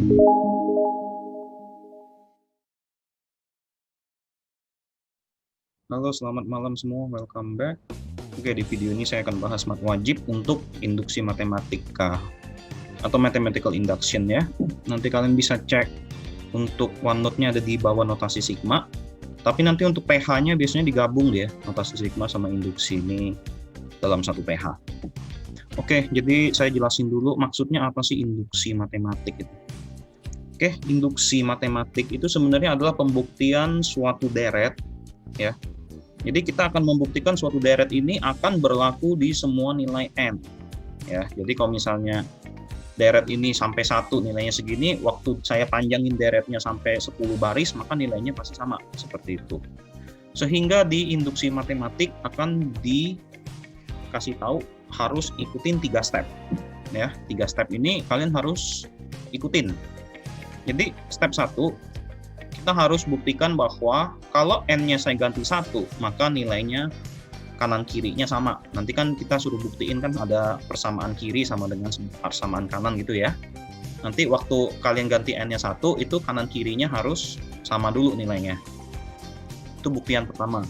Halo, selamat malam semua, welcome back. Oke, di video ini saya akan bahas mat wajib untuk induksi matematika atau mathematical induction ya. Nanti kalian bisa cek untuk OneNote-nya ada di bawah notasi sigma. Tapi nanti untuk pH-nya biasanya digabung ya, notasi sigma sama induksi ini dalam satu pH. Oke, jadi saya jelasin dulu maksudnya apa sih induksi matematik itu. Oke, induksi matematik itu sebenarnya adalah pembuktian suatu deret ya. Jadi kita akan membuktikan suatu deret ini akan berlaku di semua nilai n. Ya, jadi kalau misalnya deret ini sampai 1 nilainya segini, waktu saya panjangin deretnya sampai 10 baris, maka nilainya pasti sama, seperti itu. Sehingga di induksi matematik akan dikasih tahu harus ikutin 3 step. Ya, 3 step ini kalian harus ikutin. Jadi step 1, kita harus buktikan bahwa kalau n-nya saya ganti 1, maka nilainya kanan kirinya sama. Nanti kan kita suruh buktiin kan ada persamaan kiri sama dengan persamaan kanan gitu ya. Nanti waktu kalian ganti n-nya 1, itu kanan kirinya harus sama dulu nilainya. Itu buktian pertama.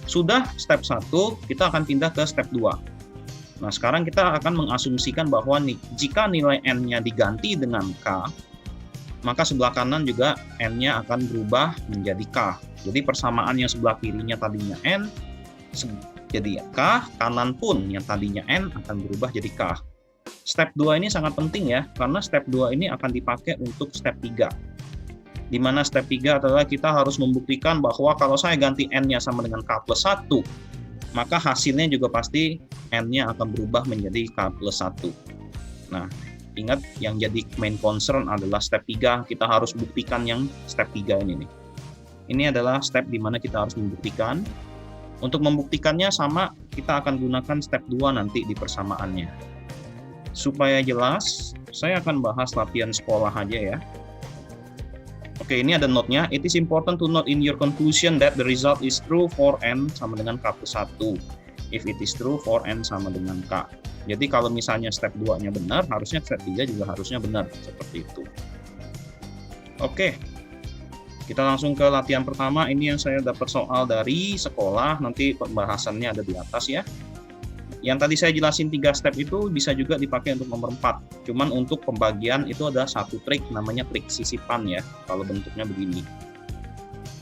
Sudah step 1, kita akan pindah ke step 2. Nah, sekarang kita akan mengasumsikan bahwa jika nilai n-nya diganti dengan k, maka sebelah kanan juga n-nya akan berubah menjadi k. Jadi persamaan yang sebelah kirinya tadinya n jadi k, kanan pun yang tadinya n akan berubah jadi k. Step 2 ini sangat penting ya, karena step 2 ini akan dipakai untuk step 3. Di mana step 3 adalah kita harus membuktikan bahwa kalau saya ganti n-nya sama dengan k plus 1, maka hasilnya juga pasti n-nya akan berubah menjadi k plus 1. Nah, ingat yang jadi main concern adalah step 3, kita harus buktikan yang step 3 ini nih. Ini adalah step di mana kita harus membuktikan. Untuk membuktikannya sama, kita akan gunakan step 2 nanti di persamaannya. Supaya jelas, saya akan bahas latihan sekolah aja ya. Oke, ini ada note-nya. It is important to note in your conclusion that the result is true for n sama dengan k plus 1. If it is true for n sama dengan k. Jadi kalau misalnya step 2-nya benar, harusnya step 3 juga harusnya benar, seperti itu. Oke, kita langsung ke latihan pertama. Ini yang saya dapat soal dari sekolah, nanti pembahasannya ada di atas ya. Yang tadi saya jelasin 3 step itu bisa juga dipakai untuk nomor 4. Cuman untuk pembagian itu ada satu trik, namanya trik sisipan ya, kalau bentuknya begini.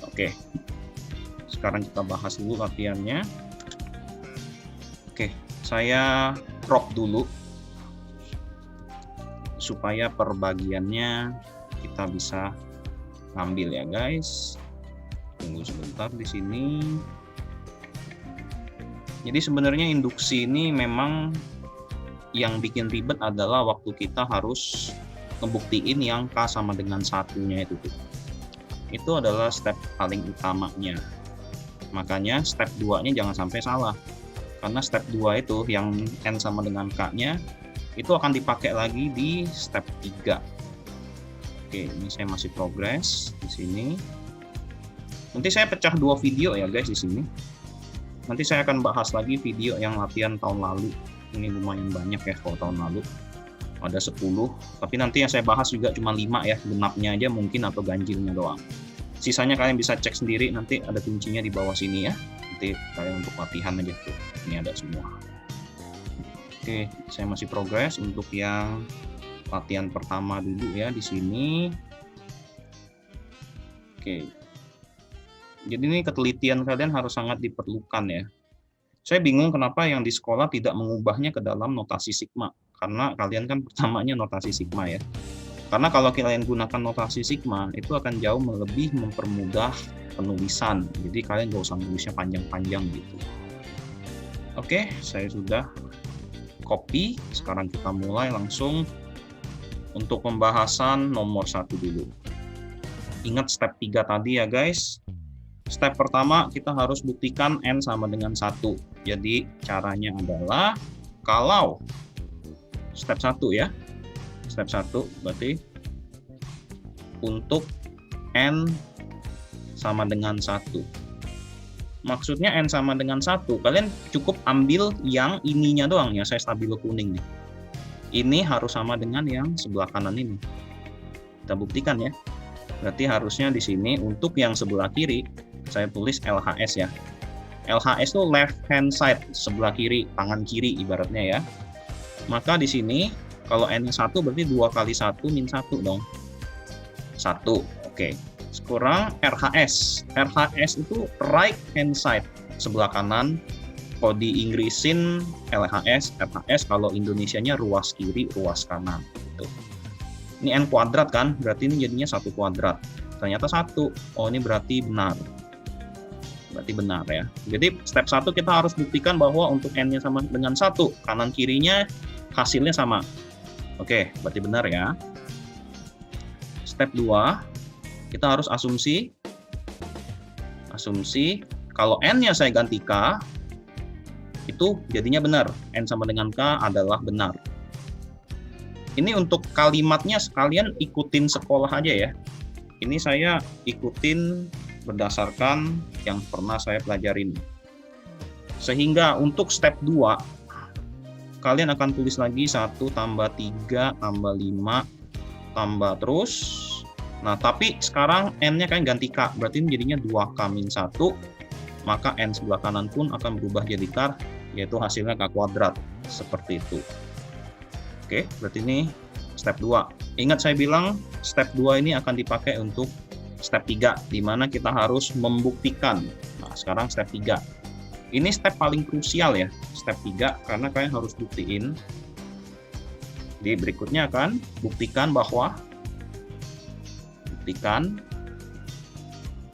Oke, sekarang kita bahas dulu latihannya. Oke, saya crop dulu supaya perbagiannya kita bisa ambil ya guys. Tunggu sebentar di sini. Jadi sebenarnya induksi ini memang yang bikin ribet adalah waktu kita harus ngebuktiin yang k sama dengan 1-nya itu tuh. Itu adalah step paling utamanya. Makanya step 2-nya jangan sampai salah. Karena step 2 itu yang n sama dengan k-nya itu akan dipakai lagi di step 3. Oke, ini saya masih progress di sini. Nanti saya pecah 2 video ya guys di sini. Nanti saya akan bahas lagi video yang latihan tahun lalu. Ini lumayan banyak ya kalau tahun lalu. Ada 10, tapi nanti yang saya bahas juga cuma 5 ya, genapnya aja mungkin atau ganjilnya doang. Sisanya kalian bisa cek sendiri, nanti ada kuncinya di bawah sini ya. Nanti kalian untuk latihan aja tuh, ini ada semua. Oke, saya masih progress untuk yang latihan pertama dulu ya di sini. Oke, jadi ini ketelitian kalian harus sangat diperlukan ya. Saya bingung kenapa yang di sekolah tidak mengubahnya ke dalam notasi sigma, karena kalian kan pertamanya notasi sigma ya. Karena kalau kalian gunakan notasi sigma itu akan jauh lebih mempermudah penulisan, jadi kalian gak usah nulisnya panjang-panjang gitu. Oke, saya sudah copy. Sekarang kita mulai langsung untuk pembahasan nomor 1 dulu. Ingat step 3 tadi ya guys. Step pertama kita harus buktikan n sama dengan 1. Jadi caranya adalah kalau step 1 ya. Step 1 berarti untuk n sama dengan 1. Maksudnya n sama dengan 1, kalian cukup ambil yang ininya doang, yang saya stabilo kuning nih. Ini harus sama dengan yang sebelah kanan ini. Kita buktikan ya. Berarti harusnya di sini untuk yang sebelah kiri saya tulis LHS ya. LHS itu left hand side, sebelah kiri, tangan kiri ibaratnya ya. Maka di sini kalau N-nya 1 berarti 2 kali 1 min 1 dong. 1, oke. Sekurang RHS. RHS itu right hand side, sebelah kanan. Kalau di Inggrisin LHS, RHS, kalau Indonesianya ruas kiri, ruas kanan. Gitu. Ini N kuadrat kan, berarti ini jadinya 1 kuadrat. Ternyata 1, oh ini berarti benar. Berarti benar ya. Jadi step 1 kita harus buktikan bahwa untuk N-nya sama dengan 1, kanan kirinya hasilnya sama. Oke, berarti benar ya. Step 2, kita harus asumsi kalau N-nya saya ganti K, itu jadinya benar. N sama dengan K adalah benar. Ini untuk kalimatnya sekalian ikutin sekolah aja ya. Ini saya ikutin berdasarkan yang pernah saya pelajarin. Sehingga untuk step 2, kalian akan tulis lagi 1 tambah 3 tambah 5 tambah terus. Nah, tapi sekarang N-nya kan ganti K, berarti ini jadinya 2K min 1, maka N sebelah kanan pun akan berubah jadi K, yaitu hasilnya K kuadrat, seperti itu. Oke, berarti ini step 2. Ingat saya bilang, step 2 ini akan dipakai untuk step 3, di mana kita harus membuktikan. Nah, sekarang step 3. Ini step paling krusial ya, step 3, karena kalian harus buktiin. Di berikutnya akan buktikan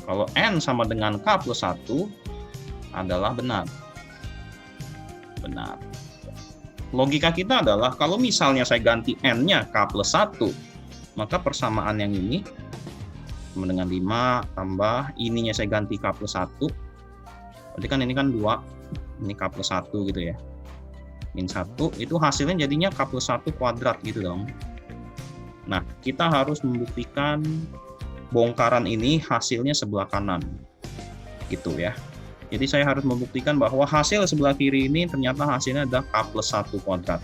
kalau N sama dengan K plus 1 adalah benar. Benar. Logika kita adalah kalau misalnya saya ganti N-nya K plus 1, maka persamaan yang ini sama dengan 5 tambah ininya saya ganti K plus 1. Berarti kan ini kan 2, ini K plus 1 gitu ya. Min 1, itu hasilnya jadinya K plus 1 kuadrat gitu dong. Nah, kita harus membuktikan bongkaran ini hasilnya sebelah kanan. Gitu ya. Jadi saya harus membuktikan bahwa hasil sebelah kiri ini ternyata hasilnya adalah K plus 1 kuadrat.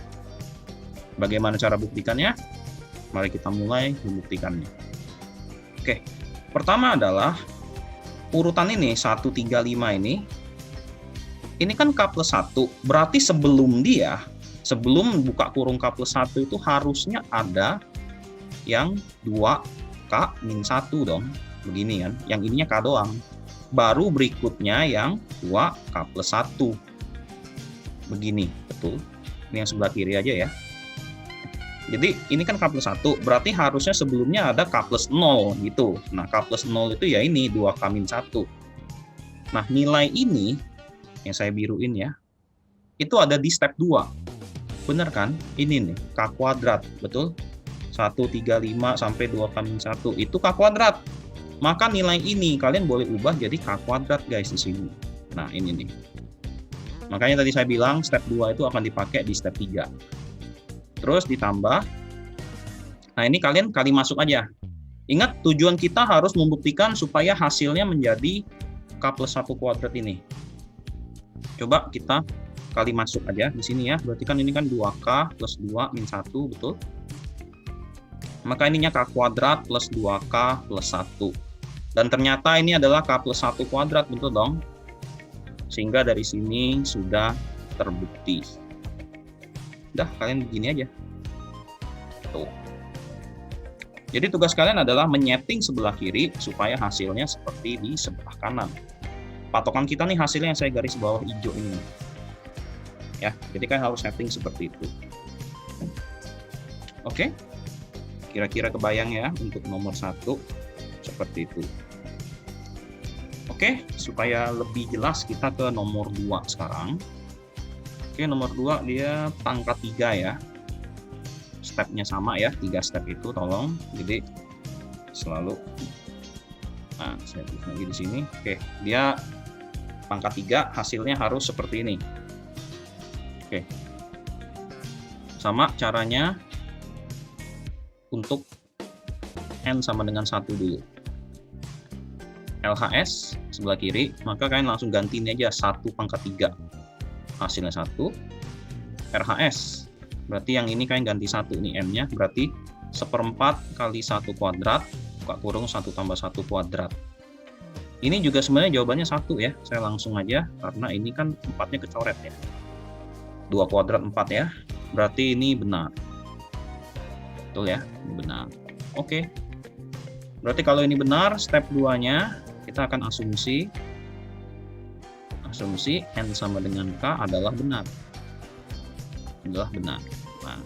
Bagaimana cara buktikannya? Mari kita mulai membuktikannya. Oke, pertama adalah urutan ini, 1, 3, 5 ini kan K plus 1, berarti sebelum buka kurung K plus 1 itu harusnya ada yang 2K min 1 dong, begini kan, yang ininya K doang. Baru berikutnya yang 2K plus 1. Begini, betul. Ini yang sebelah kiri aja ya. Jadi ini kan K plus 1, berarti harusnya sebelumnya ada K plus 0 gitu. Nah, K plus 0 itu ya ini 2K min 1. Nah, nilai ini yang saya biruin ya, itu ada di step 2. Bener kan? Ini nih, K kuadrat, betul? 1, 3, 5 sampai 2K min 1 itu K kuadrat. Maka nilai ini kalian boleh ubah jadi K kuadrat guys di sini. Nah, ini nih. Makanya tadi saya bilang step 2 itu akan dipakai di step 3. Terus ditambah. Nah, ini kalian kali masuk aja. Ingat, tujuan kita harus membuktikan supaya hasilnya menjadi K plus 1 kuadrat ini. Coba kita kali masuk aja di sini ya. Berarti kan ini kan 2K plus 2 min 1, betul? Maka ininya K kuadrat plus 2K plus 1. Dan ternyata ini adalah K plus 1 kuadrat, betul dong? Sehingga dari sini sudah terbukti. Udah, kalian begini aja. Tuh. Jadi tugas kalian adalah menyeting sebelah kiri supaya hasilnya seperti di sebelah kanan. Patokan kita nih hasilnya yang saya garis bawah hijau ini. Ya, jadi kalian harus setting seperti itu. Oke? Kira-kira kebayang ya untuk nomor 1 seperti itu. Oke, supaya lebih jelas kita ke nomor 2 sekarang. Oke, nomor 2 dia pangkat 3 ya. Stepnya sama ya, 3 step itu tolong. Jadi selalu, nah saya tulis lagi di sini. Oke, dia pangkat 3 hasilnya harus seperti ini. Oke, sama caranya untuk N sama dengan 1 dulu. LHS sebelah kiri, maka kalian langsung ganti ini aja 1 pangkat 3. Hasilnya 1. RHS, berarti yang ini kalian ganti 1 nih, M-nya, berarti 1/4 kali 1 kuadrat, buka kurung 1 tambah 1 kuadrat. Ini juga sebenarnya jawabannya 1 ya. Saya langsung aja, karena ini kan 4-nya kecoret ya. 2 kuadrat 4 ya. Berarti ini benar. Betul ya? Ini benar. Oke. Berarti kalau ini benar, step 2-nya kita akan asumsi N sama dengan K adalah benar. Adalah benar. Nah,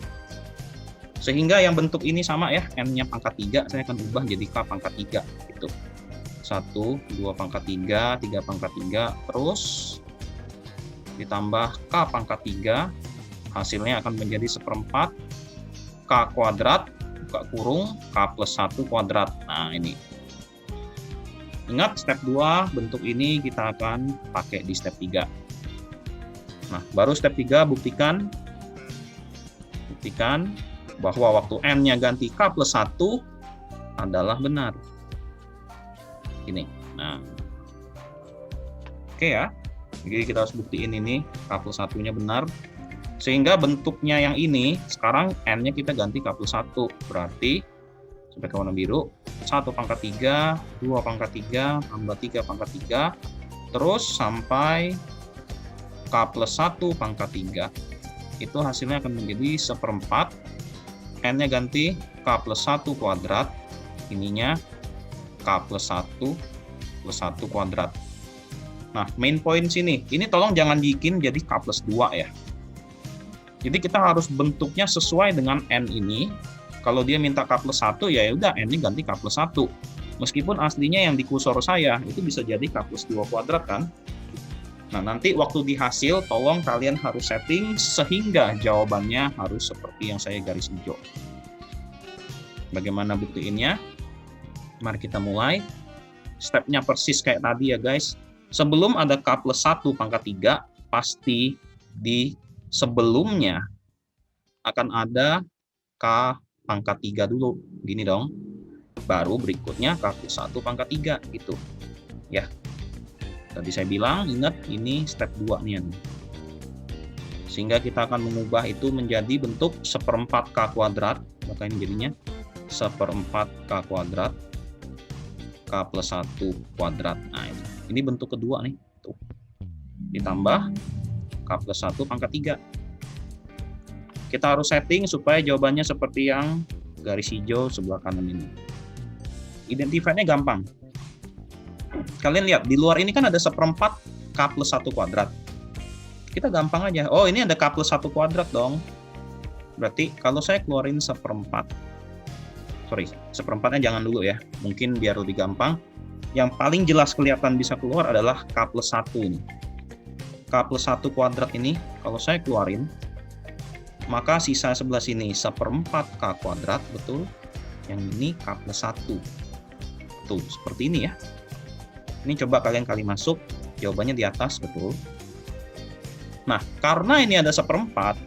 sehingga yang bentuk ini sama ya, N-nya pangkat 3, saya akan ubah jadi K pangkat 3 gitu. 1, 2 pangkat 3, 3 pangkat 3, terus ditambah K pangkat 3, hasilnya akan menjadi 1/4 K kuadrat, buka kurung, K plus 1 kuadrat. Nah, ini. Ingat, step 2, bentuk ini kita akan pakai di step 3. Nah, baru step 3, buktikan bahwa waktu N-nya ganti K plus 1 adalah benar. Ini. Nah, oke ya. Jadi kita harus buktiin ini K plus 1-nya benar. Sehingga bentuknya yang ini, sekarang N-nya kita ganti K plus 1. Berarti, sampai ke warna biru, 1 pangkat 3, 2 pangkat 3, tambah 3 pangkat 3, terus sampai K plus 1 pangkat 3. Itu hasilnya akan menjadi 1/4. N-nya ganti K plus 1 kuadrat, ininya K plus 1 kuadrat. Nah, main point sini, ini tolong jangan bikin jadi K plus 2 ya. Jadi kita harus bentuknya sesuai dengan N ini. Kalau dia minta K plus 1, ya udah N-nya ganti K plus 1. Meskipun aslinya yang di kursor saya, itu bisa jadi K plus 2 kuadrat kan. Nah, nanti waktu di hasil, tolong kalian harus setting sehingga jawabannya harus seperti yang saya garis hijau. Bagaimana buktiinnya? Mari kita mulai. Stepnya persis kayak tadi ya guys. Sebelum ada K plus 1 pangkat 3, pasti di sebelumnya akan ada K pangkat 3 dulu. Gini dong. Baru berikutnya K plus 1 pangkat 3 gitu. Ya. Tadi saya bilang, ingat ini step 2-nya. Sehingga kita akan mengubah itu menjadi bentuk 1/4 K kuadrat. Maka ini jadinya 1/4 K kuadrat K plus 1 kuadrat. Nah, ini bentuk kedua nih. Tuh. Ditambah K plus 1 pangkat 3. Kita harus setting supaya jawabannya seperti yang garis hijau sebelah kanan ini. Identify-nya gampang. Kalian lihat, di luar ini kan ada 1/4 K plus 1 kuadrat. Kita gampang aja. Oh, ini ada K plus 1 kuadrat dong. Berarti kalau saya keluarin 1/4. Sorry, 1/4-nya jangan dulu ya. Mungkin biar lebih gampang. Yang paling jelas kelihatan bisa keluar adalah K plus 1 ini. K plus 1 kuadrat ini, kalau saya keluarin, maka sisa sebelah sini 1/4 K kuadrat, betul. Yang ini K plus 1. Tuh, seperti ini ya. Ini coba kalian kali masuk, jawabannya di atas, betul. Nah, karena ini ada 1/4,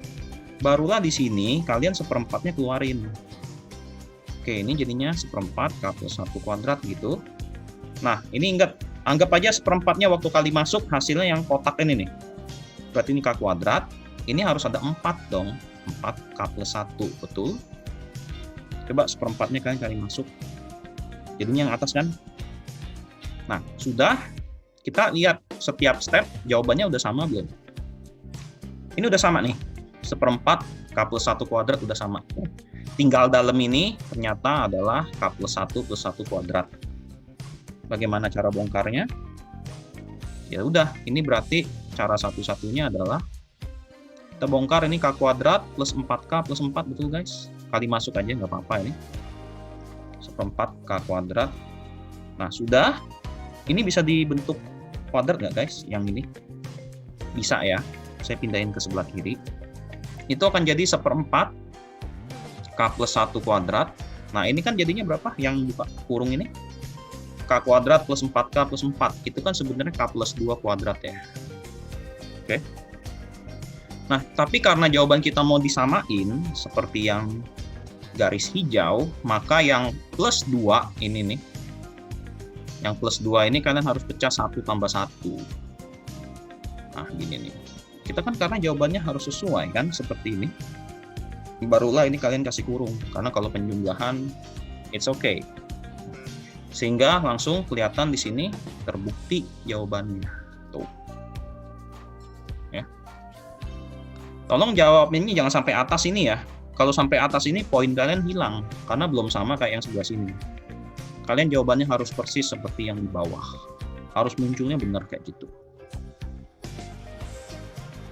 barulah di sini kalian 1/4-nya keluarin. Oke, ini jadinya 1/4 K plus 1 kuadrat gitu. Nah, ini anggap aja 1/4-nya waktu kali masuk hasilnya yang kotak ini nih. Berarti ini K kuadrat, ini harus ada 4 dong. 4 K plus 1, betul. Coba 1/4-nya kalian kali masuk. Jadinya yang atas kan? Nah, sudah. Kita lihat setiap step jawabannya udah sama belum? Ini udah sama nih. 1/4 K plus 1 kuadrat udah sama. Tinggal dalam ini ternyata adalah K plus 1 plus 1 kuadrat. Bagaimana cara bongkarnya? Ya udah, ini berarti cara satu-satunya adalah kita bongkar ini K kuadrat plus 4K plus 4, betul guys? Kali masuk aja, nggak apa-apa ini. 1/4 K kuadrat. Nah, sudah. Ini bisa dibentuk kuadrat nggak guys? Yang ini? Bisa ya. Saya pindahin ke sebelah kiri. Itu akan jadi 1/4 K plus 1 kuadrat. Nah, ini kan jadinya berapa? Yang buka kurung ini? K kuadrat plus 4K plus 4. Itu kan sebenarnya K plus 2 kuadrat ya. Oke. Nah, tapi karena jawaban kita mau disamain seperti yang garis hijau, maka yang plus 2 ini nih. Yang plus 2 ini kalian harus pecah 1 tambah 1. Nah, gini nih. Kita kan karena jawabannya harus sesuai kan, seperti ini. barulah ini kalian kasih kurung, karena kalau penjumlahan it's okay. Sehingga langsung kelihatan di sini terbukti jawabannya. Tuh. Ya. Tolong jawab ini jangan sampai atas ini ya. Kalau sampai atas ini poin kalian hilang karena belum sama kayak yang sebelah sini. Kalian jawabannya harus persis seperti yang di bawah. Harus munculnya benar kayak gitu.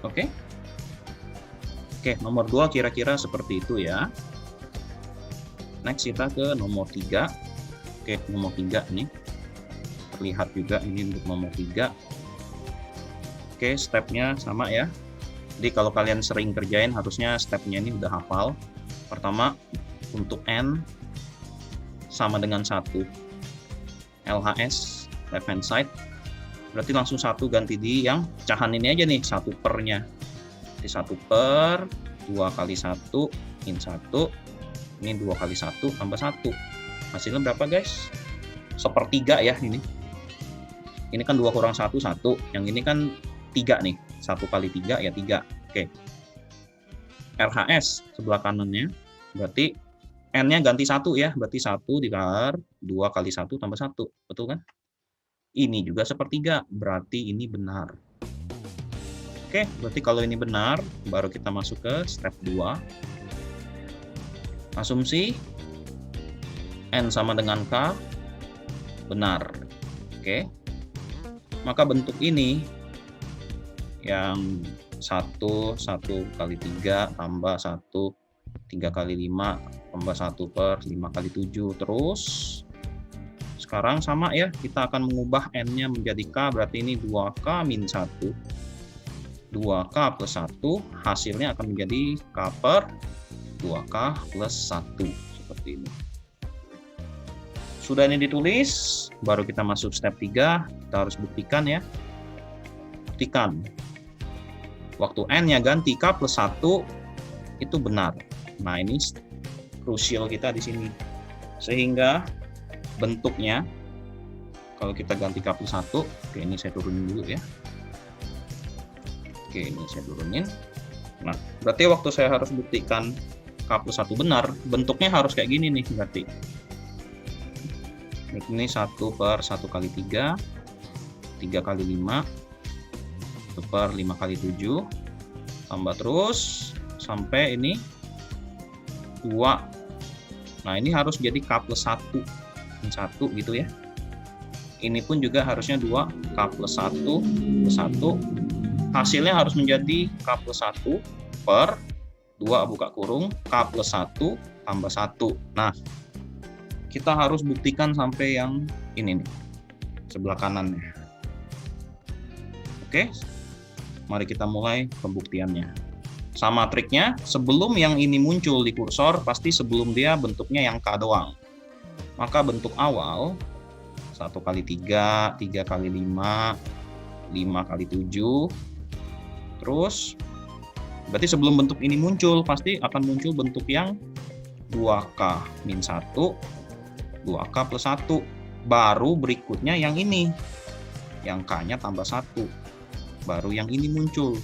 Oke? Oke, nomor 2 kira-kira seperti itu ya. Next kita ke nomor 3. Oke, nomor 3 nih. Terlihat juga ini untuk nomor 3. Oke, stepnya sama ya. Jadi kalau kalian sering kerjain harusnya stepnya ini udah hafal. Pertama, untuk N sama dengan 1. LHS, left hand side. Berarti langsung 1 ganti di yang pecahan ini aja nih, 1 pernya. Jadi 1 per, 2 kali 1, min 1. Ini 2 kali 1 tambah 1. Hasilnya berapa guys? 1/3 ya ini. Ini kan 2 kurang 1, 1. Yang ini kan 3 nih. 1 kali 3 ya 3. Oke. RHS sebelah kanannya. Berarti N-nya ganti 1 ya. Berarti 1 dikali 2 kali 1 tambah 1. Betul kan? Ini juga 1/3. Berarti ini benar. Oke, berarti kalau ini benar, baru kita masuk ke step 2. Asumsi N sama dengan K benar. Oke. Maka bentuk ini yang 1 kali 3 tambah 1 3 kali 5 tambah 1 per 5 kali 7 terus sekarang sama ya, kita akan mengubah N-nya menjadi K, berarti ini 2K min 1 2K plus 1 hasilnya akan menjadi K per 2K plus 1 seperti ini. Sudah ini ditulis, baru kita masuk step 3, kita harus buktikan ya. Buktikan. Waktu N-nya ganti K plus 1, itu benar. Nah, ini krusial kita di sini. Sehingga bentuknya, kalau kita ganti K plus 1, oke ini saya turunin dulu ya. Oke, ini saya turunin. Nah, berarti waktu saya harus buktikan K plus 1 benar, bentuknya harus kayak gini nih berarti. Ini 1 per 1 kali 3, 3 kali 5, 1 per 5 kali 7, tambah terus, sampai ini 2. Nah, ini harus jadi K plus 1, 1 gitu ya. Ini pun juga harusnya 2, K plus 1, plus 1. Hasilnya harus menjadi K plus 1 per 2 buka kurung, K plus 1 tambah 1. Nah, kita harus buktikan sampai yang ini nih, sebelah kanannya. Oke, mari kita mulai pembuktiannya. Sama triknya, sebelum yang ini muncul di kursor, pasti sebelum dia bentuknya yang K doang. Maka bentuk awal, 1 kali 3, 3 kali 5, 5 kali 7, terus, berarti sebelum bentuk ini muncul, pasti akan muncul bentuk yang 2K min 1, 2K plus 1. Baru berikutnya yang ini. Yang K-nya tambah 1. Baru yang ini muncul.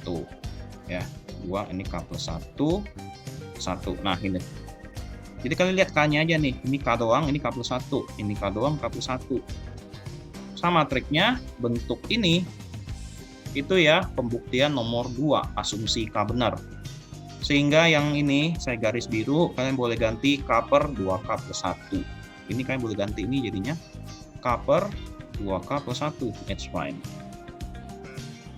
Tuh. Ya, 2 ini K plus 1, 1. Nah, ini. Jadi kalian lihat K-nya aja nih. Ini K doang, ini K plus 1. Ini K doang, K plus 1. Sama triknya, bentuk ini itu ya pembuktian nomor 2, asumsi K benar. Sehingga yang ini saya garis biru, kalian boleh ganti K per 2K plus 1. Ini kalian boleh ganti ini jadinya K per 2K plus 1. It's fine.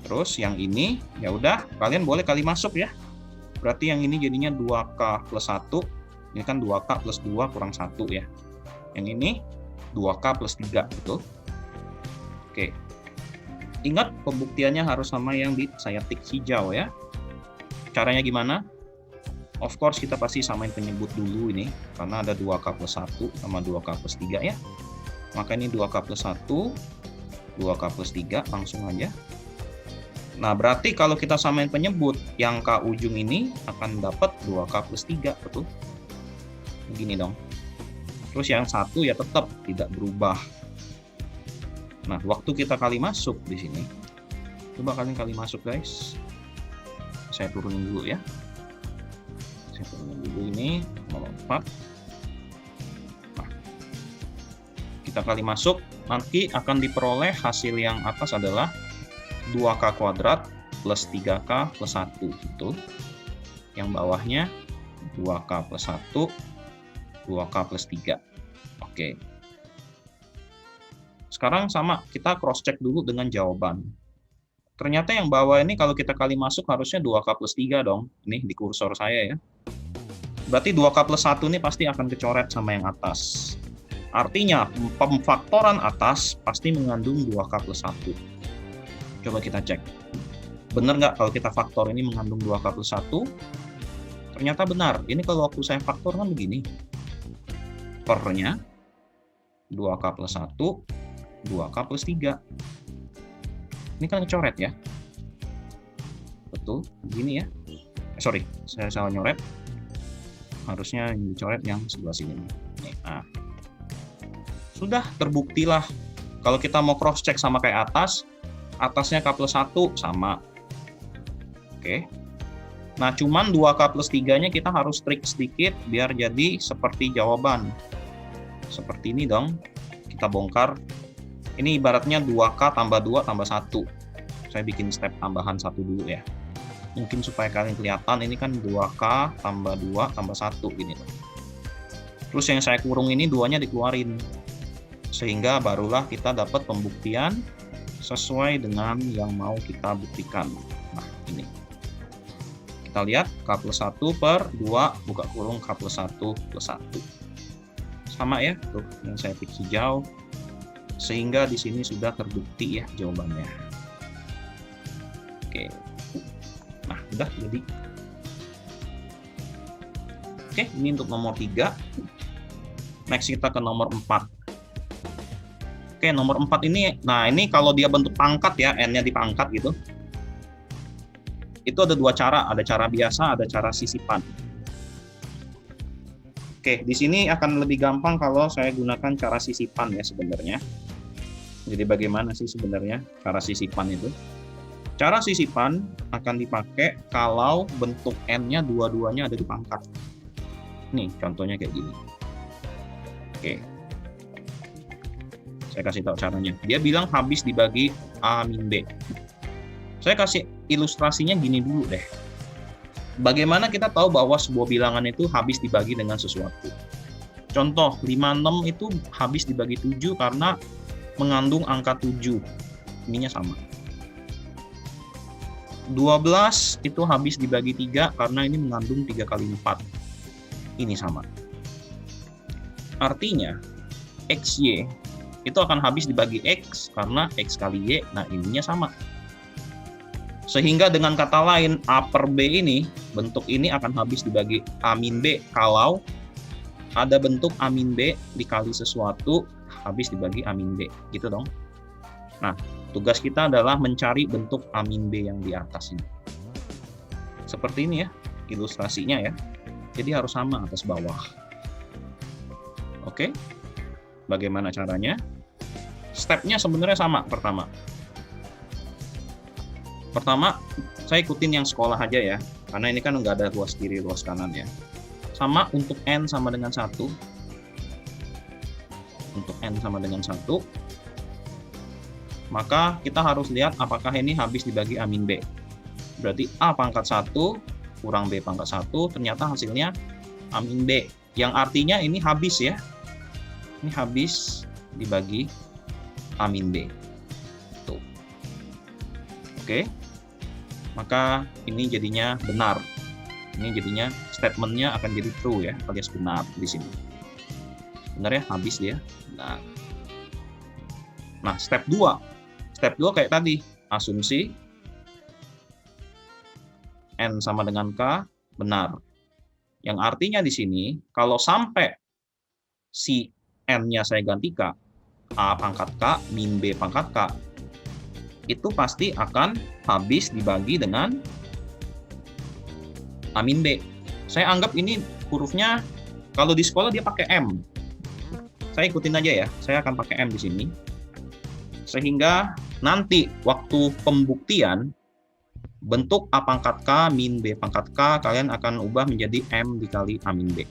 Terus yang ini, ya udah, kalian boleh kali masuk ya. Berarti yang ini jadinya 2K plus 1. Ini kan 2K plus 2 kurang 1 ya. Yang ini 2K plus 3, betul? Oke. Ingat, pembuktiannya harus sama yang di saya tik hijau ya. Caranya gimana? Of course kita pasti samain penyebut dulu ini, karena ada 2K plus 1 sama 2K plus 3 ya. Maka ini 2K plus 1, 2K plus 3, langsung aja. Nah, berarti kalau kita samain penyebut, yang K ujung ini akan dapat 2K plus 3, betul? Begini dong. Terus yang 1 ya tetap tidak berubah. Nah, waktu kita kali masuk di sini, coba kalian kali masuk guys. Saya turunin dulu ya. Saya turunin dulu ini, melompat. Nah, kita kali masuk, nanti akan diperoleh hasil yang atas adalah 2K kuadrat plus 3K plus 1. Itu. Yang bawahnya 2K plus 1, 2K plus 3. Oke. Sekarang sama, kita cross-check dulu dengan jawaban. Ternyata yang bawah ini kalau kita kali masuk harusnya 2K plus 3 dong. Ini di kursor saya ya. Berarti 2K plus 1 ini pasti akan kecoret sama yang atas. Artinya, pemfaktoran atas pasti mengandung 2K plus 1. Coba kita cek. Benar nggak kalau kita faktor ini mengandung 2K plus 1? Ternyata benar. Ini kalau waktu saya faktor kan begini. Pernya 2K plus 1, 2K plus 3. Ini kan kecoret ya. Betul, begini ya. Sorry, saya salah nyoret. Harusnya yang dicoret yang sebelah sini. Nah. Sudah terbuktilah. Kalau kita mau cross check sama kayak atas, atasnya K plus 1 sama. Oke. Nah, cuman 2K plus 3-nya kita harus trik sedikit biar jadi seperti jawaban. Seperti ini dong. Kita bongkar. Ini ibaratnya 2K tambah 2 tambah 1. Saya bikin step tambahan 1 dulu ya. Mungkin supaya kalian kelihatan, ini kan 2K tambah 2 tambah 1 gini. Terus yang saya kurung ini 2-nya dikeluarin. Sehingga barulah kita dapat pembuktian sesuai dengan yang mau kita buktikan. Nah, ini. Kita lihat K plus 1 per 2 buka kurung K plus 1 plus 1. Sama ya, tuh yang saya tik hijau. Sehingga di sini sudah terbukti ya jawabannya. Oke. Nah, udah jadi. Oke, ini untuk nomor 3. Next kita ke nomor 4. Oke, nomor 4 ini, nah ini kalau dia bentuk pangkat ya, n-nya dipangkat gitu. Itu ada dua cara, ada cara biasa, ada cara sisipan. Oke, di sini akan lebih gampang kalau saya gunakan cara sisipan ya sebenarnya. Jadi bagaimana sih sebenarnya cara sisipan itu? Cara sisipan akan dipakai kalau bentuk n-nya dua-duanya ada di pangkat. Nih, contohnya kayak gini. Oke. Saya kasih tahu caranya. Dia bilang habis dibagi A min B. Saya kasih ilustrasinya gini dulu deh. Bagaimana kita tahu bahwa sebuah bilangan itu habis dibagi dengan sesuatu? Contoh, 56 itu habis dibagi 7 karena mengandung angka 7. Ininya sama. 12 itu habis dibagi 3 karena ini mengandung 3 kali 4. Ini sama. Artinya, XY itu akan habis dibagi X karena X kali Y. Nah, ininya sama. Sehingga dengan kata lain, A per B ini, bentuk ini akan habis dibagi A min B kalau ada bentuk A min B dikali sesuatu habis dibagi A min B. Gitu dong. Nah, tugas kita adalah mencari bentuk A min B yang di atas ini. Seperti ini ya, ilustrasinya ya. Jadi harus sama atas bawah. Oke, bagaimana caranya? Stepnya sebenarnya sama pertama. Pertama, saya ikutin yang sekolah aja ya, karena ini kan nggak ada luas kiri, luas kanan ya. Sama untuk N sama dengan 1. Untuk N sama dengan 1. Maka kita harus lihat apakah ini habis dibagi A min B. Berarti A pangkat 1 kurang B pangkat 1, ternyata hasilnya A min B. Yang artinya ini habis ya. Ini habis dibagi A min B. Tuh. Oke. Maka ini jadinya benar. Ini jadinya statementnya akan jadi true ya, alias benar di sini. Benar ya, habis dia. Benar. Nah, step 2. Step 2 kayak tadi, asumsi N sama dengan K benar. Yang artinya di sini, kalau sampai si N-nya saya ganti K, A pangkat K min B pangkat K, itu pasti akan habis dibagi dengan A min B. Saya anggap ini hurufnya, kalau di sekolah dia pakai M. Saya ikutin aja ya, saya akan pakai M di sini. Sehingga nanti waktu pembuktian, bentuk A pangkat K min B pangkat K, kalian akan ubah menjadi M dikali A min B.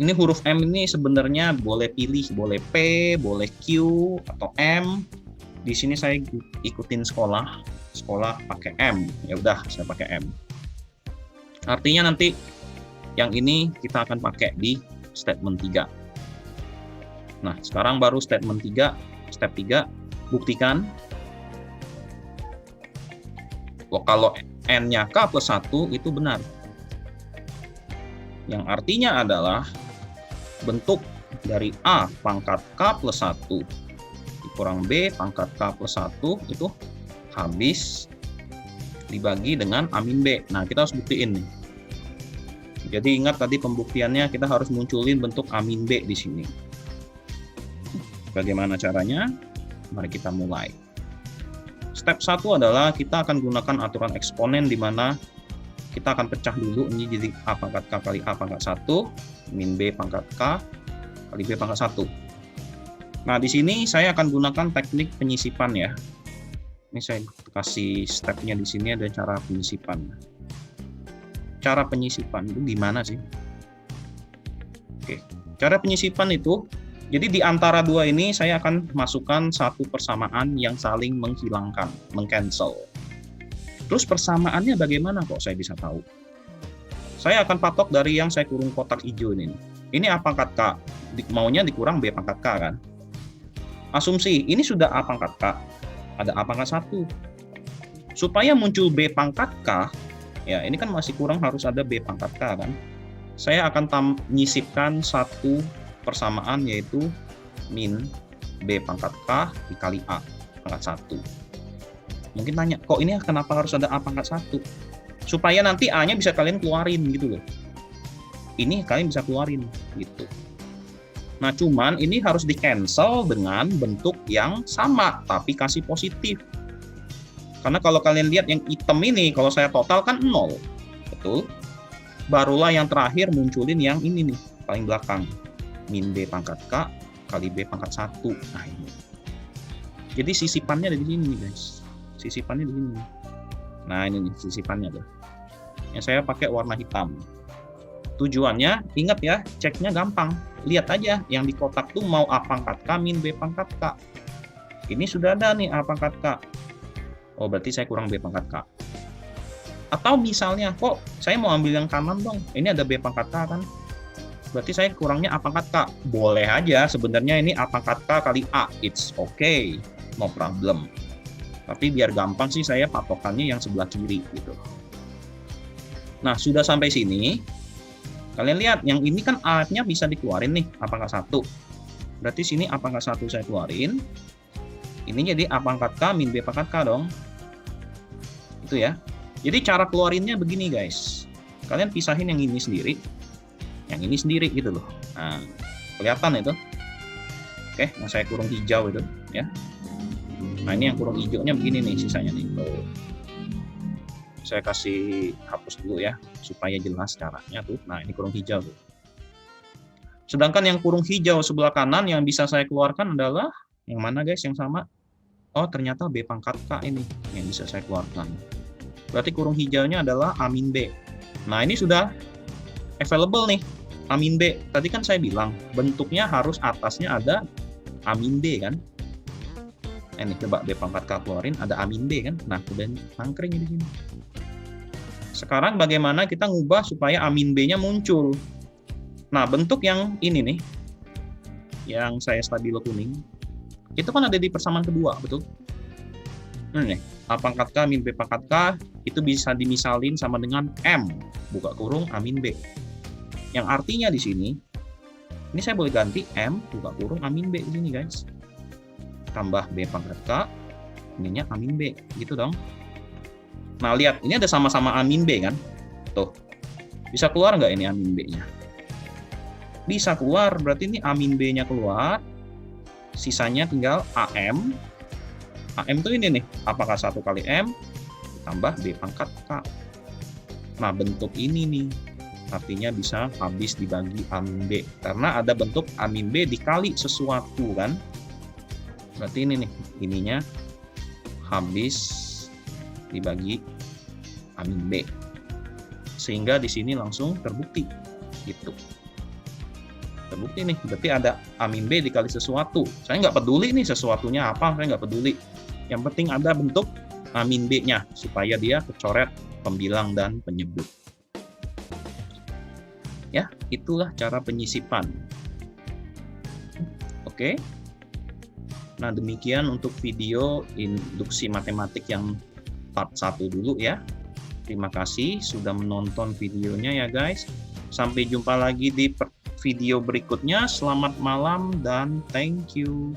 Ini huruf M ini sebenarnya boleh pilih, boleh P, boleh Q, atau M. Di sini saya ikutin sekolah pakai M. Ya udah, saya pakai M. Artinya nanti yang ini kita akan pakai di statement 3. Nah, sekarang baru statement 3, step 3, buktikan. Kalau N-nya K plus 1 itu benar. Yang artinya adalah bentuk dari A pangkat K plus 1 dikurang B pangkat K plus 1 itu habis dibagi dengan A min B. Nah, kita harus buktiin nih. Jadi ingat tadi pembuktiannya kita harus munculin bentuk A min B di sini. Bagaimana caranya? Mari kita mulai. Step 1 adalah kita akan gunakan aturan eksponen di mana kita akan pecah dulu ini jadi A pangkat K kali A pangkat 1 min B pangkat K kali B pangkat 1. Nah, di sini saya akan gunakan teknik penyisipan ya. Ini saya kasih stepnya di sini, ada cara penyisipan. Cara penyisipan itu gimana sih? Oke, cara penyisipan itu, jadi di antara dua ini saya akan masukkan satu persamaan yang saling menghilangkan, mengcancel. Terus persamaannya bagaimana kok saya bisa tahu? Saya akan patok dari yang saya kurung kotak hijau ini. Ini A pangkat K, maunya dikurang B pangkat K kan? Asumsi, ini sudah A pangkat K, ada A pangkat 1. Supaya muncul B pangkat K, ya ini kan masih kurang harus ada B pangkat K kan? Saya akan menyisipkan satu persamaan yaitu min B pangkat K dikali A pangkat 1. Mungkin tanya, kok ini kenapa harus ada A pangkat 1? Supaya nanti A-nya bisa kalian keluarin gitu loh. Ini kalian bisa keluarin gitu. Nah, cuman ini harus di-cancel dengan bentuk yang sama, tapi kasih positif. Karena kalau kalian lihat yang hitam ini, kalau saya total kan 0. Betul? Barulah yang terakhir munculin yang ini nih, paling belakang. Min B pangkat K kali B pangkat 1. Nah, ini. Jadi sisipannya ada di sini nih, guys. Sisipannya di sini. Nah, ini nih sisipannya tuh. Yang saya pakai warna hitam. Tujuannya, ingat ya, ceknya gampang. Lihat aja, yang di kotak tuh mau A pangkat K min B pangkat K. Ini sudah ada nih A pangkat K. Oh, berarti saya kurang B pangkat K. Atau misalnya, kok saya mau ambil yang kanan dong. Ini ada B pangkat K kan. Berarti saya kurangnya A pangkat K. Boleh aja, sebenarnya ini A pangkat K kali A. It's okay, no problem. Tapi biar gampang sih saya patokannya yang sebelah kiri gitu. Nah, sudah sampai sini. Kalian lihat, yang ini kan A-nya bisa dikeluarin nih, A pangkat 1. Berarti sini A pangkat 1 saya keluarin. Ini jadi A pangkat K min B pangkat K dong. Itu ya. Jadi cara keluarinnya begini guys. Kalian pisahin yang ini sendiri. Yang ini sendiri gitu loh. Nah, kelihatan itu. Oke, yang saya kurung hijau itu ya. Nah, ini yang kurung hijaunya begini nih sisanya nih. Saya kasih hapus dulu ya supaya jelas caranya tuh. Nah, ini kurung hijau tuh. Sedangkan yang kurung hijau sebelah kanan yang bisa saya keluarkan adalah yang mana guys? Yang sama. Oh, ternyata B pangkat K ini yang bisa saya keluarkan. Berarti kurung hijaunya adalah A min B. Nah, ini sudah available nih. A min B. Tadi kan saya bilang bentuknya harus atasnya ada A min B kan. Ini coba B pangkat K keluarin, ada A min B kan. Nah, udah nangkring di sini. Sekarang bagaimana kita ngubah supaya A min B-nya muncul? Nah, bentuk yang ini nih, yang saya stabilo kuning, itu kan ada di persamaan kedua, betul? Ini nih, A pangkat K min B pangkat K, itu bisa dimisalin sama dengan M, buka kurung A min B. Yang artinya di sini, ini saya boleh ganti M, buka kurung A min B di sini, guys. Tambah B pangkat K, ininya A min B, gitu dong. Nah, lihat, ini ada sama-sama A min B kan? Tuh, bisa keluar nggak ini A min B-nya? Bisa keluar, berarti ini A min B-nya keluar, sisanya tinggal AM. AM itu ini nih, apakah 1 kali M, tambah B pangkat K. Nah, bentuk ini nih, artinya bisa habis dibagi A min B. Karena ada bentuk A min B dikali sesuatu kan? Berarti ini nih, ininya habis dibagi Amin B. Sehingga di sini langsung terbukti gitu. Terbukti nih, berarti ada Amin B dikali sesuatu. Saya nggak peduli nih sesuatunya apa, saya nggak peduli. Yang penting ada bentuk Amin B-nya, supaya dia kecoret pembilang dan penyebut. Ya, itulah cara penyisipan. Oke. Nah, demikian untuk video induksi matematik yang part 1 dulu ya. Terima kasih sudah menonton videonya ya guys. Sampai jumpa lagi di video berikutnya. Selamat malam dan thank you.